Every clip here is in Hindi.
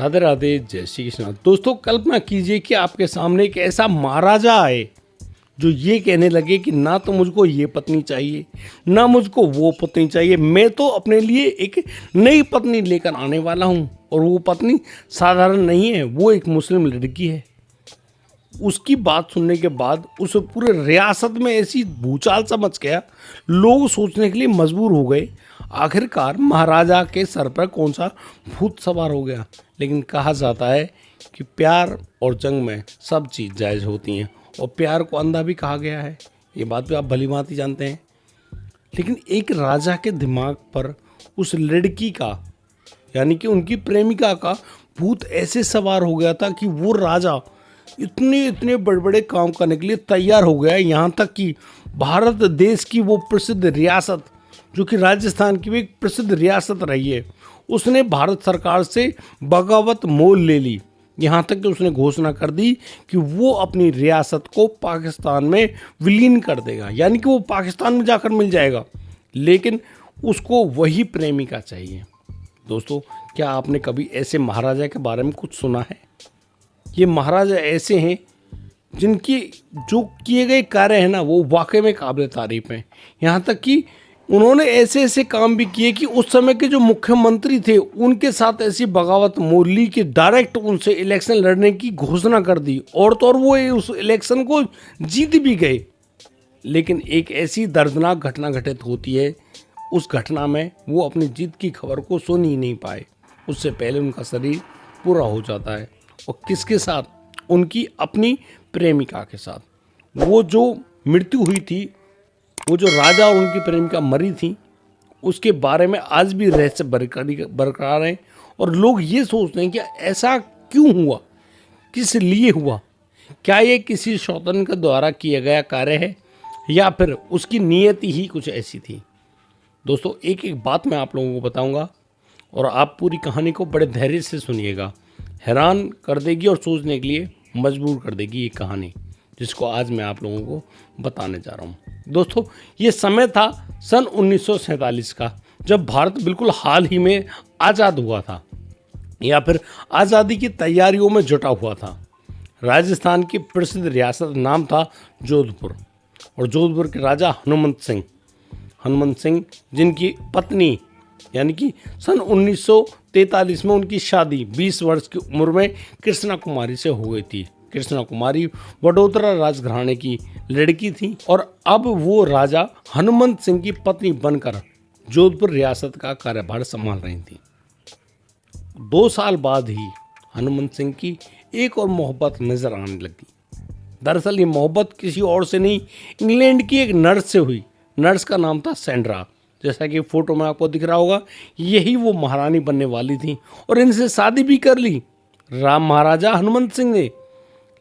राधे राधे, जय श्री कृष्ण। दोस्तों, कल्पना कीजिए कि आपके सामने एक ऐसा महाराजा आए जो ये कहने लगे कि ना तो मुझको ये पत्नी चाहिए, ना मुझको वो पत्नी चाहिए, मैं तो अपने लिए एक नई पत्नी लेकर आने वाला हूँ। और वो पत्नी साधारण नहीं है, वो एक मुस्लिम लड़की है। उसकी बात सुनने के बाद उस पूरे रियासत में ऐसी भूचाल सा मच गया, लोग सोचने के लिए मजबूर हो गए आखिरकार महाराजा के सर पर कौन सा भूत सवार हो गया। लेकिन कहा जाता है कि प्यार और जंग में सब चीज़ जायज़ होती हैं, और प्यार को अंधा भी कहा गया है, ये बात भी आप भली भांति जानते हैं। लेकिन एक राजा के दिमाग पर उस लड़की का, यानी कि उनकी प्रेमिका का भूत ऐसे सवार हो गया था कि वो राजा इतने इतने बड़े बड़े काम करने के लिए तैयार हो गया। यहाँ तक कि भारत देश की वो प्रसिद्ध रियासत, जो कि राजस्थान की भी एक प्रसिद्ध रियासत रही है, उसने भारत सरकार से बगावत मोल ले ली। यहाँ तक कि उसने घोषणा कर दी कि वो अपनी रियासत को पाकिस्तान में विलीन कर देगा, यानी कि वो पाकिस्तान में जाकर मिल जाएगा, लेकिन उसको वही प्रेमिका चाहिए। दोस्तों, क्या आपने कभी ऐसे महाराजा के बारे में कुछ सुना है? ये महाराजा ऐसे हैं जिनकी जो किए गए कार्य हैं ना, वो वाकई में काबिल तारीफ हैं। यहाँ तक कि उन्होंने ऐसे ऐसे काम भी किए कि उस समय के जो मुख्यमंत्री थे उनके साथ ऐसी बगावत मोल ली कि डायरेक्ट उनसे इलेक्शन लड़ने की घोषणा कर दी, और तो और वो उस इलेक्शन को जीत भी गए। लेकिन एक ऐसी दर्दनाक घटना घटित होती है, उस घटना में वो अपनी जीत की खबर को सुन ही नहीं पाए, उससे पहले उनका शरीर पूरा हो जाता है। और किसके साथ? उनकी अपनी प्रेमिका के साथ। वो जो मृत्यु हुई थी, वो जो राजा और उनकी प्रेमिका मरी थी, उसके बारे में आज भी रहस्य बरकरार है। और लोग ये सोचते हैं कि ऐसा क्यों हुआ, किस लिए हुआ, क्या ये किसी शौतान के द्वारा किया गया कार्य है, या फिर उसकी नियति ही कुछ ऐसी थी। दोस्तों, एक एक बात मैं आप लोगों को बताऊंगा और आप पूरी कहानी को बड़े धैर्य से सुनिएगा। हैरान कर देगी और सोचने के लिए मजबूर कर देगी ये कहानी, जिसको आज मैं आप लोगों को बताने जा रहा हूँ। दोस्तों, ये समय था सन 1947 का, जब भारत बिल्कुल हाल ही में आज़ाद हुआ था, या फिर आज़ादी की तैयारियों में जुटा हुआ था। राजस्थान की प्रसिद्ध रियासत नाम था जोधपुर, और जोधपुर के राजा हनुमंत सिंह जिनकी पत्नी, यानी कि सन 1943 में उनकी शादी 20 वर्ष की उम्र में कृष्णा कुमारी से हो गई थी। कृष्णा कुमारी वडोदरा राजघराने की लड़की थी, और अब वो राजा हनुमंत सिंह की पत्नी बनकर जोधपुर रियासत का कार्यभार संभाल रही थी। 2 साल बाद ही हनुमंत सिंह की एक और मोहब्बत नजर आने लगी। दरअसल ये मोहब्बत किसी और से नहीं, इंग्लैंड की एक नर्स से हुई। नर्स का नाम था सेंड्रा। जैसा कि फोटो में आपको दिख रहा होगा, यही वो महारानी बनने वाली थी, और इनसे शादी भी कर ली महाराजा हनुमंत सिंह ने।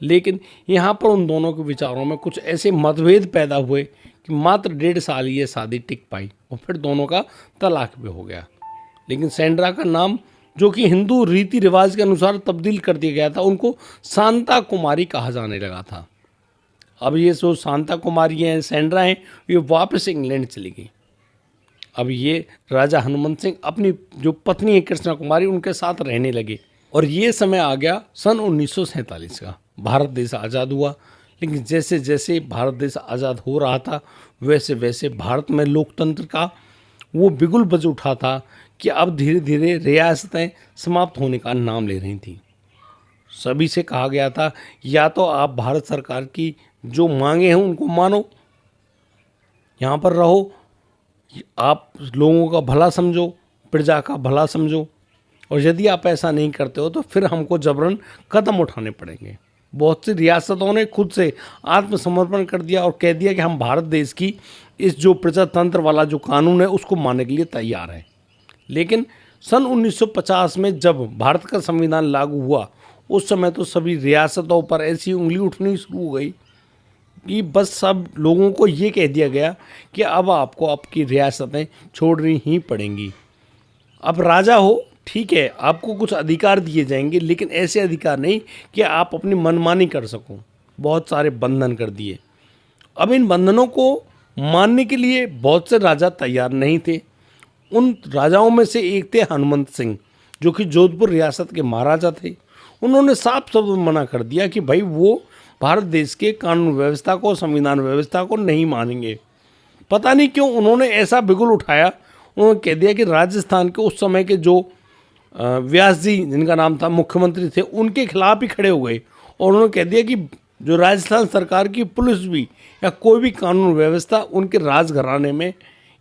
लेकिन यहाँ पर उन दोनों के विचारों में कुछ ऐसे मतभेद पैदा हुए कि मात्र 1.5 साल ये शादी टिक पाई, और फिर दोनों का तलाक भी हो गया। लेकिन सेंड्रा का नाम, जो कि हिंदू रीति रिवाज के अनुसार तब्दील कर दिया गया था, उनको शांता कुमारी कहा जाने लगा था। अब ये जो शांता कुमारी हैं, सेंड्रा हैं, ये वापस इंग्लैंड चली गई। अब ये राजा हनुमंत सिंह अपनी जो पत्नी है कृष्णा कुमारी, उनके साथ रहने लगे। और ये समय आ गया सन 1947 का। भारत देश आज़ाद हुआ, लेकिन जैसे जैसे भारत देश आज़ाद हो रहा था, वैसे वैसे भारत में लोकतंत्र का वो बिगुल बज उठा था कि अब धीरे धीरे रियासतें समाप्त होने का नाम ले रही थी। सभी से कहा गया था, या तो आप भारत सरकार की जो मांगे हैं उनको मानो, यहाँ पर रहो, आप लोगों का भला समझो, प्रजा का भला समझो, और यदि आप ऐसा नहीं करते हो तो फिर हमको जबरन कदम उठाने पड़ेंगे। बहुत सी रियासतों ने खुद से आत्मसमर्पण कर दिया और कह दिया कि हम भारत देश की इस जो प्रजातंत्र वाला जो कानून है उसको मानने के लिए तैयार हैं। लेकिन सन 1950 में जब भारत का संविधान लागू हुआ, उस समय तो सभी रियासतों पर ऐसी उंगली उठनी शुरू हो गई कि बस सब लोगों को ये कह दिया गया कि अब आपको आपकी रियासतें छोड़नी ही पड़ेंगी। अब राजा हो, ठीक है, आपको कुछ अधिकार दिए जाएंगे, लेकिन ऐसे अधिकार नहीं कि आप अपनी मनमानी कर सको। बहुत सारे बंधन कर दिए। अब इन बंधनों को मानने के लिए बहुत से राजा तैयार नहीं थे। उन राजाओं में से एक थे हनुमंत सिंह, जो कि जोधपुर रियासत के महाराजा थे, उन्होंने साफ शब्दों में मना कर दिया कि भाई वो भारत देश के कानून व्यवस्था को, संविधान व्यवस्था को नहीं मानेंगे। पता नहीं क्यों उन्होंने ऐसा बिगुल उठाया, उन्होंने कह दिया कि राजस्थान के उस समय के जो व्यास जी जिनका नाम था मुख्यमंत्री थे, उनके खिलाफ ही खड़े हो गए और उन्होंने कह दिया कि जो राजस्थान सरकार की पुलिस भी या कोई भी कानून व्यवस्था उनके राजघराने में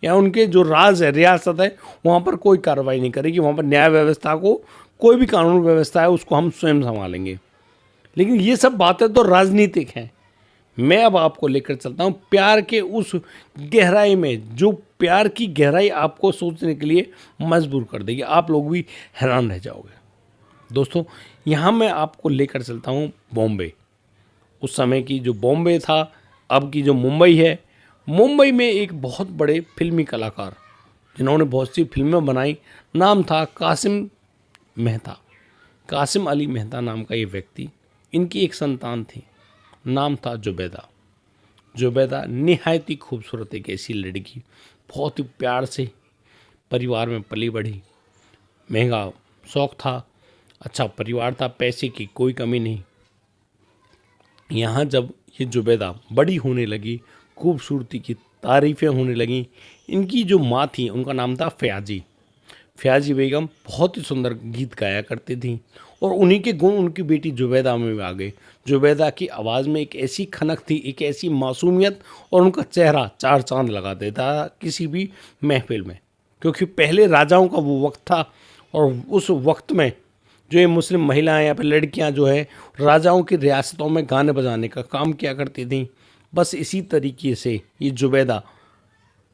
या उनके जो राज है, रियासत है, वहाँ पर कोई कार्रवाई नहीं करेगी। वहाँ पर न्याय व्यवस्था को, कोई भी कानून व्यवस्था है उसको हम स्वयं संभालेंगे। लेकिन ये सब बातें तो राजनीतिक हैं। मैं अब आपको लेकर चलता हूँ प्यार के उस गहराई में, जो प्यार की गहराई आपको सोचने के लिए मजबूर कर देगी। आप लोग भी हैरान रह जाओगे। दोस्तों, यहाँ मैं आपको लेकर चलता हूँ बॉम्बे। उस समय की जो बॉम्बे था, अब की जो मुंबई है। मुंबई में एक बहुत बड़े फिल्मी कलाकार जिन्होंने बहुत सी फिल्में बनाई, नाम था कासिम मेहता। कासिम अली मेहता नाम का ये व्यक्ति, इनकी एक संतान थी, नाम था जुबैदा। जुबैदा निहायत ही खूबसूरत एक ऐसी लड़की, बहुत ही प्यार से परिवार में पली बढ़ी, महंगा शौक था, अच्छा परिवार था, पैसे की कोई कमी नहीं। यहाँ जब ये जुबैदा बड़ी होने लगी, खूबसूरती की तारीफ़ें होने लगीं, इनकी जो माँ थी उनका नाम था फ़याज़ी। फ़याज़ी बेगम बहुत ही सुंदर गीत गाया करती थी और उन्हीं के गुण उनकी बेटी जुबैदा में भी आ गए। जुबैदा की आवाज़ में एक ऐसी खनक थी, एक ऐसी मासूमियत, और उनका चेहरा चार चांद लगा देता किसी भी महफिल में, क्योंकि पहले राजाओं का वो वक्त था और उस वक्त में जो ये मुस्लिम महिलाएं या फिर लड़कियां जो है राजाओं की रियासतों में गाने बजाने का काम किया करती थीं। बस इसी तरीके से ये जुबैदा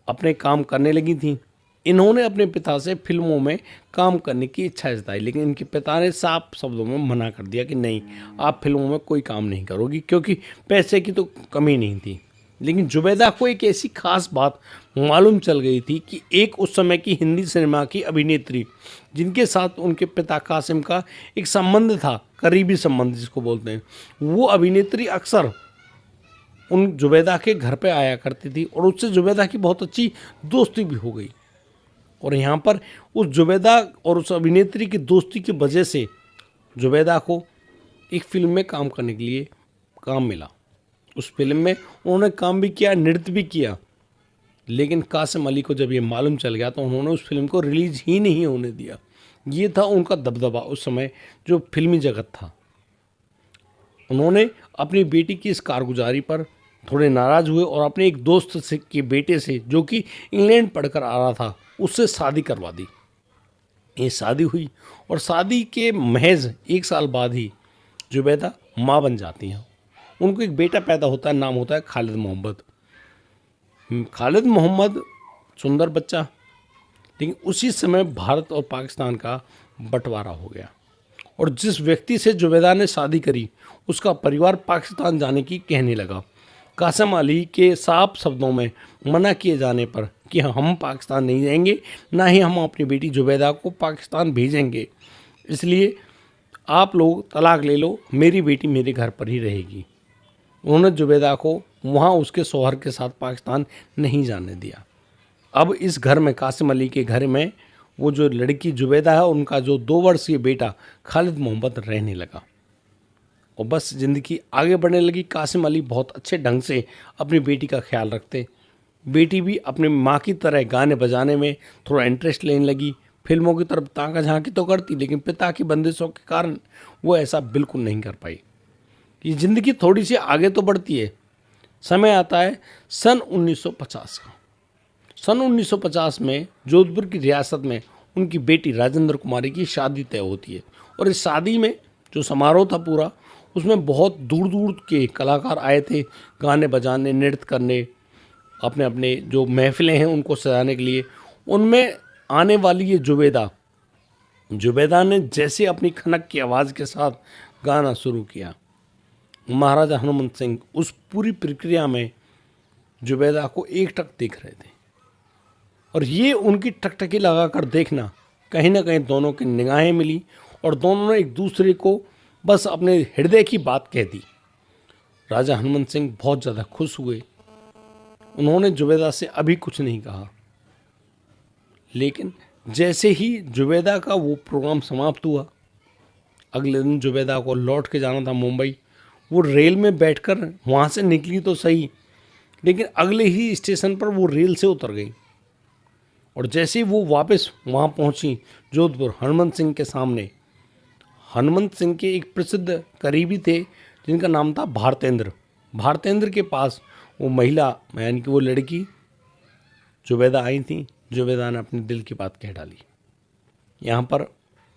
अपने काम करने लगी थी। इन्होंने अपने पिता से फिल्मों में काम करने की इच्छा जताई, लेकिन इनके पिता ने साफ शब्दों में मना कर दिया कि नहीं, आप फिल्मों में कोई काम नहीं करोगी, क्योंकि पैसे की तो कमी नहीं थी। लेकिन जुबैदा को एक ऐसी खास बात मालूम चल गई थी कि एक उस समय की हिंदी सिनेमा की अभिनेत्री जिनके साथ उनके पिता कासिम का एक संबंध था, करीबी संबंध जिसको बोलते हैं, वो अभिनेत्री अक्सर उन जुबैदा के घर पे आया करती थी और उससे जुबैदा की बहुत अच्छी दोस्ती भी हो गई। और यहाँ पर उस जुबैदा और उस अभिनेत्री की दोस्ती की वजह से जुबैदा को एक फिल्म में काम करने के लिए काम मिला। उस फिल्म में उन्होंने काम भी किया, नृत्य भी किया। लेकिन कासिम अली को जब ये मालूम चल गया तो उन्होंने उस फिल्म को रिलीज ही नहीं होने दिया। ये था उनका दबदबा उस समय जो फिल्मी जगत था। उन्होंने अपनी बेटी की इस कारगुजारी पर थोड़े नाराज़ हुए और अपने एक दोस्त से के बेटे से, जो कि इंग्लैंड पढ़कर आ रहा था, उससे शादी करवा दी। ये शादी हुई और शादी के महज 1 साल बाद ही जुबैदा माँ बन जाती हैं। उनको एक बेटा पैदा होता है, नाम होता है खालिद मोहम्मद। खालिद मोहम्मद सुंदर बच्चा, लेकिन उसी समय भारत और पाकिस्तान का बंटवारा हो गया और जिस व्यक्ति से जुबैदा ने शादी करी उसका परिवार पाकिस्तान जाने की कहने लगा। कासिम अली के साफ शब्दों में मना किए जाने पर कि हम पाकिस्तान नहीं जाएंगे, ना ही हम अपनी बेटी जुबैदा को पाकिस्तान भेजेंगे, इसलिए आप लोग तलाक ले लो, मेरी बेटी मेरे घर पर ही रहेगी। उन्होंने जुबैदा को वहाँ उसके शौहर के साथ पाकिस्तान नहीं जाने दिया। अब इस घर में, कासिम अली के घर में, वो जो लड़की जुबैदा है उनका जो 2 वर्षीय बेटा खालिद मोहम्मद रहने लगा और बस ज़िंदगी आगे बढ़ने लगी। कासिम अली बहुत अच्छे ढंग से अपनी बेटी का ख्याल रखते। बेटी भी अपनी माँ की तरह गाने बजाने में थोड़ा इंटरेस्ट लेने लगी, फिल्मों की तरफ ताका झांकी तो करती, लेकिन पिता की बंदिशों के कारण वो ऐसा बिल्कुल नहीं कर पाई। ये ज़िंदगी थोड़ी सी आगे तो बढ़ती है। समय आता है सन 1950 का। सन 1950 में जोधपुर की रियासत में उनकी बेटी राजेंद्र कुमारी की शादी तय होती है और इस शादी में जो समारोह था पूरा, उसमें बहुत दूर दूर के कलाकार आए थे गाने बजाने, नृत्य करने, अपने अपने जो महफिलें हैं उनको सजाने के लिए। उनमें आने वाली ये जुबैदा ने जैसे अपनी खनक की आवाज़ के साथ गाना शुरू किया, महाराजा हनुमंत सिंह उस पूरी प्रक्रिया में जुबैदा को एकटक देख रहे थे और ये उनकी टकटकी लगाकर देखना, कहीं ना कहीं दोनों की निगाहें मिली और दोनों ने एक दूसरे को बस अपने हृदय की बात कह दी। राजा हनुमंत सिंह बहुत ज़्यादा खुश हुए। उन्होंने जुबैदा से अभी कुछ नहीं कहा, लेकिन जैसे ही जुबैदा का वो प्रोग्राम समाप्त हुआ, अगले दिन जुबैदा को लौट के जाना था मुंबई। वो रेल में बैठकर वहाँ से निकली तो सही, लेकिन अगले ही स्टेशन पर वो रेल से उतर गई। और जैसे ही वो वापस वहाँ पहुँची जोधपुर, हनुमंत सिंह के सामने, हनुमंत सिंह के एक प्रसिद्ध करीबी थे जिनका नाम था भारतेंद्र। भारतेंद्र के पास वो महिला यानी कि वो लड़की जुबैदा आई थी। जुबैदा ने अपने दिल की बात कह डाली। यहाँ पर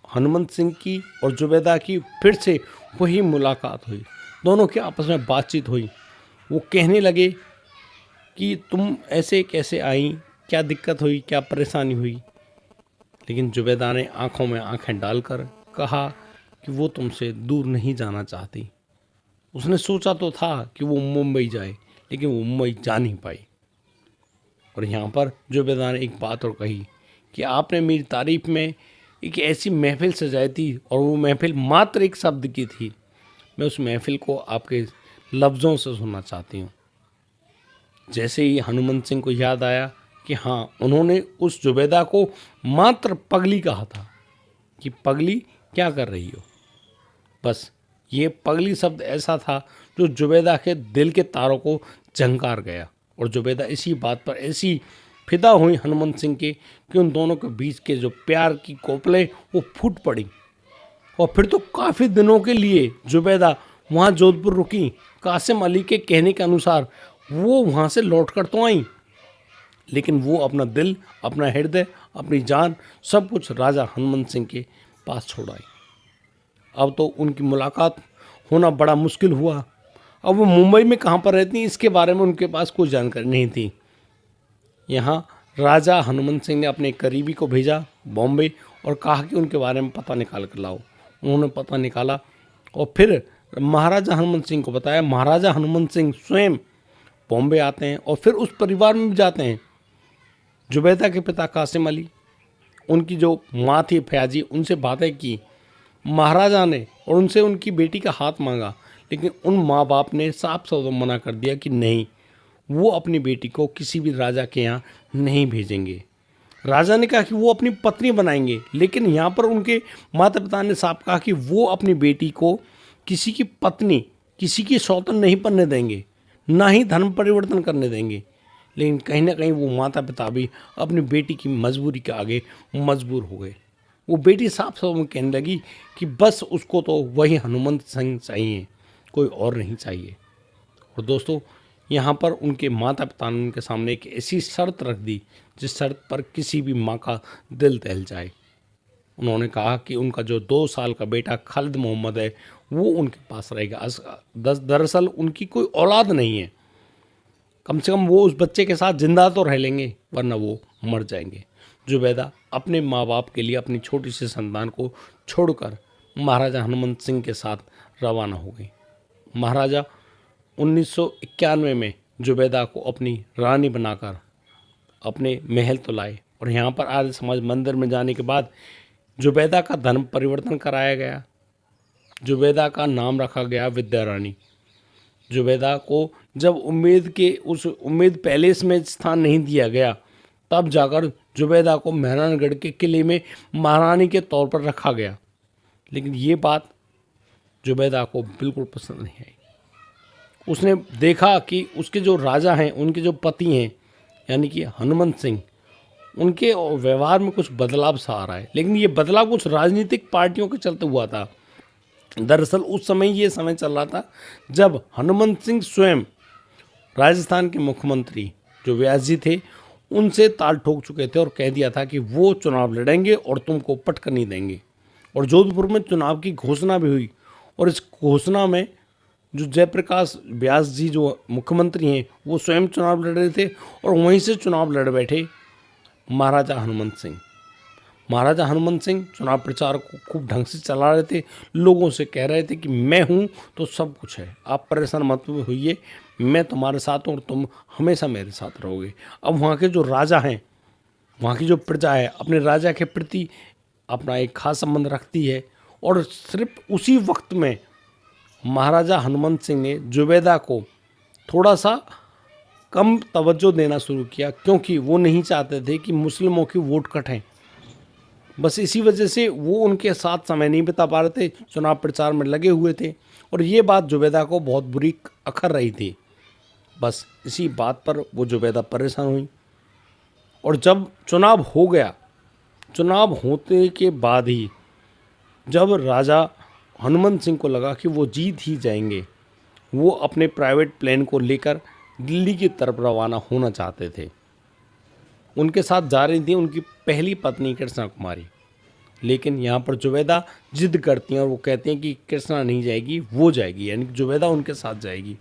हनुमंत सिंह की और जुबैदा की फिर से वही मुलाकात हुई, दोनों के आपस में बातचीत हुई। वो कहने लगे कि तुम ऐसे कैसे आई, क्या दिक्कत हुई, क्या परेशानी हुई। लेकिन जुबैदा ने आंखों में आंखें डालकर कहा कि वो तुमसे दूर नहीं जाना चाहती। उसने सोचा तो था कि वो मुंबई जाए, लेकिन वो मुंबई जा नहीं पाई। और यहाँ पर जुबैदा ने एक बात और कही कि आपने मेरी तारीफ में एक ऐसी महफिल सजाई थी और वो महफिल मात्र एक शब्द की थी। मैं उस महफिल को आपके लफ्ज़ों से सुनना चाहती हूँ। जैसे ही हनुमंत सिंह को याद आया कि हाँ, उन्होंने उस जुबैदा को मात्र पगली कहा था कि पगली क्या कर रही हो। बस ये पगली शब्द ऐसा था जो जुबैदा के दिल के तारों को झंकार गया। और जुबैदा इसी बात पर ऐसी फिदा हुई हनुमंत सिंह के कि उन दोनों के बीच के जो प्यार की कोपलें वो फूट पड़ी। और फिर तो काफ़ी दिनों के लिए जुबैदा वहाँ जोधपुर रुकी। कासिम अली के कहने के अनुसार वो वहाँ से लौट कर तो आई, लेकिन वो अपना दिल, अपना हृदय, अपनी जान सब कुछ राजा हनुमंत सिंह के पास छोड़ आई। अब तो उनकी मुलाकात होना बड़ा मुश्किल हुआ। अब वो मुंबई में कहाँ पर रहती इसके बारे में उनके पास कोई जानकारी नहीं थी। यहाँ राजा हनुमंत सिंह ने अपने करीबी को भेजा बॉम्बे और कहा कि उनके बारे में पता निकाल कर लाओ। उन्होंने पता निकाला और फिर महाराजा हनुमंत सिंह को बताया। महाराजा हनुमंत सिंह स्वयं बॉम्बे आते हैं और फिर उस परिवार में भी जाते हैं। जुबैदा के पिता कासिम अली, उनकी जो माँ थी फयाजी, उनसे बातें की महाराजा ने और उनसे उनकी बेटी का हाथ मांगा। लेकिन उन माँ बाप ने साफ साफ मना कर दिया कि नहीं, वो अपनी बेटी को किसी भी राजा के यहाँ नहीं भेजेंगे। राजा ने कहा कि वो अपनी पत्नी बनाएंगे, लेकिन यहाँ पर उनके माता पिता ने साफ कहा कि वो अपनी बेटी को किसी की पत्नी, किसी की सौतन नहीं बनने देंगे, ना ही धर्म परिवर्तन करने देंगे। लेकिन कहीं ना कहीं वो माता पिता भी अपनी बेटी की मजबूरी के आगे मजबूर हो गए। वो बेटी साफ साफ कहने लगी कि बस उसको तो वही हनुमंत सिंह चाहिए, कोई और नहीं चाहिए। और दोस्तों, यहाँ पर उनके माता पिता ने उनके सामने एक ऐसी शर्त रख दी जिस शर्त पर किसी भी माँ का दिल दहल जाए। उन्होंने कहा कि उनका जो 2 साल का बेटा खालिद मोहम्मद है वो उनके पास रहेगा। दरअसल उनकी कोई औलाद नहीं है, कम से कम वो उस बच्चे के साथ जिंदा तो रह लेंगे, वरना वो मर जाएंगे। जुबैदा अपने माँ बाप के लिए अपनी छोटी सी संतान को छोड़कर महाराजा हनुमंत सिंह के साथ रवाना हो गई। महाराजा 1991 में जुबैदा को अपनी रानी बनाकर अपने महल तो लाए और यहाँ पर आर्य समाज मंदिर में जाने के बाद जुबैदा का धर्म परिवर्तन कराया गया। जुबैदा का नाम रखा गया विद्या रानी। जुबैदा को जब उस उम्मेद पैलेस में स्थान नहीं दिया गया, तब जाकर जुबैदा को मेहरानगढ़ के किले में महारानी के तौर पर रखा गया। लेकिन ये बात जुबैदा को बिल्कुल पसंद नहीं आई। उसने देखा कि उसके जो राजा हैं, उनके जो पति हैं यानी कि हनुमंत सिंह, उनके व्यवहार में कुछ बदलाव सा आ रहा है। लेकिन ये बदलाव कुछ राजनीतिक पार्टियों के चलते हुआ था। दरअसल उस समय ये समय चल रहा था जब हनुमंत सिंह स्वयं राजस्थान के मुख्यमंत्री जो व्यास जी थे उनसे ताल ठोक चुके थे और कह दिया था कि वो चुनाव लड़ेंगे और तुमको पटक नहीं देंगे। और जोधपुर में चुनाव की घोषणा भी हुई और इस घोषणा में जो जयप्रकाश व्यास जी जो मुख्यमंत्री हैं वो स्वयं चुनाव लड़ रहे थे और वहीं से चुनाव लड़ बैठे महाराजा हनुमंत सिंह। महाराजा हनुमंत सिंह चुनाव प्रचार को खूब ढंग से चला रहे थे, लोगों से कह रहे थे कि मैं हूँ तो सब कुछ है, आप परेशान मत होइए, मैं तुम्हारे साथ हूँ और तुम हमेशा मेरे साथ रहोगे। अब वहाँ के जो राजा हैं, वहाँ की जो प्रजा है अपने राजा के प्रति अपना एक खास संबंध रखती है। और सिर्फ उसी वक्त में महाराजा हनुमंत सिंह ने जुबैदा को थोड़ा सा कम तवज्जो देना शुरू किया, क्योंकि वो नहीं चाहते थे कि मुस्लिमों की वोट कटें। बस इसी वजह से वो उनके साथ समय नहीं बिता पा रहे थे, चुनाव प्रचार में लगे हुए थे और ये बात जुबैदा को बहुत बुरी अखर रही थी। बस इसी बात पर वो जुबैदा परेशान हुई और जब चुनाव हो गया, चुनाव होने के बाद ही जब राजा हनुमंत सिंह को लगा कि वो जीत ही जाएंगे, वो अपने प्राइवेट प्लेन को लेकर दिल्ली की तरफ रवाना होना चाहते थे। उनके साथ जा रही थी उनकी पहली पत्नी कृष्णा कुमारी, लेकिन यहाँ पर जुबैदा जिद करती हैं और वो कहते हैं कि कृष्णा नहीं जाएगी, वो जाएगी, यानी कि जुबैदा उनके साथ जाएगी।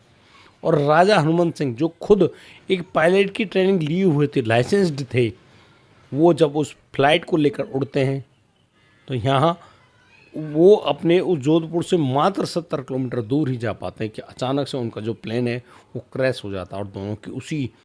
और राजा हनुमंत सिंह जो खुद एक पायलट की ट्रेनिंग लिए हुए थे, लाइसेंस्ड थे, वो जब उस फ्लाइट को लेकर उड़ते हैं तो यहाँ वो अपने उस जोधपुर से मात्र 70 किलोमीटर दूर ही जा पाते हैं कि अचानक से उनका जो प्लेन है वो क्रैश हो जाता है और दोनों की उसी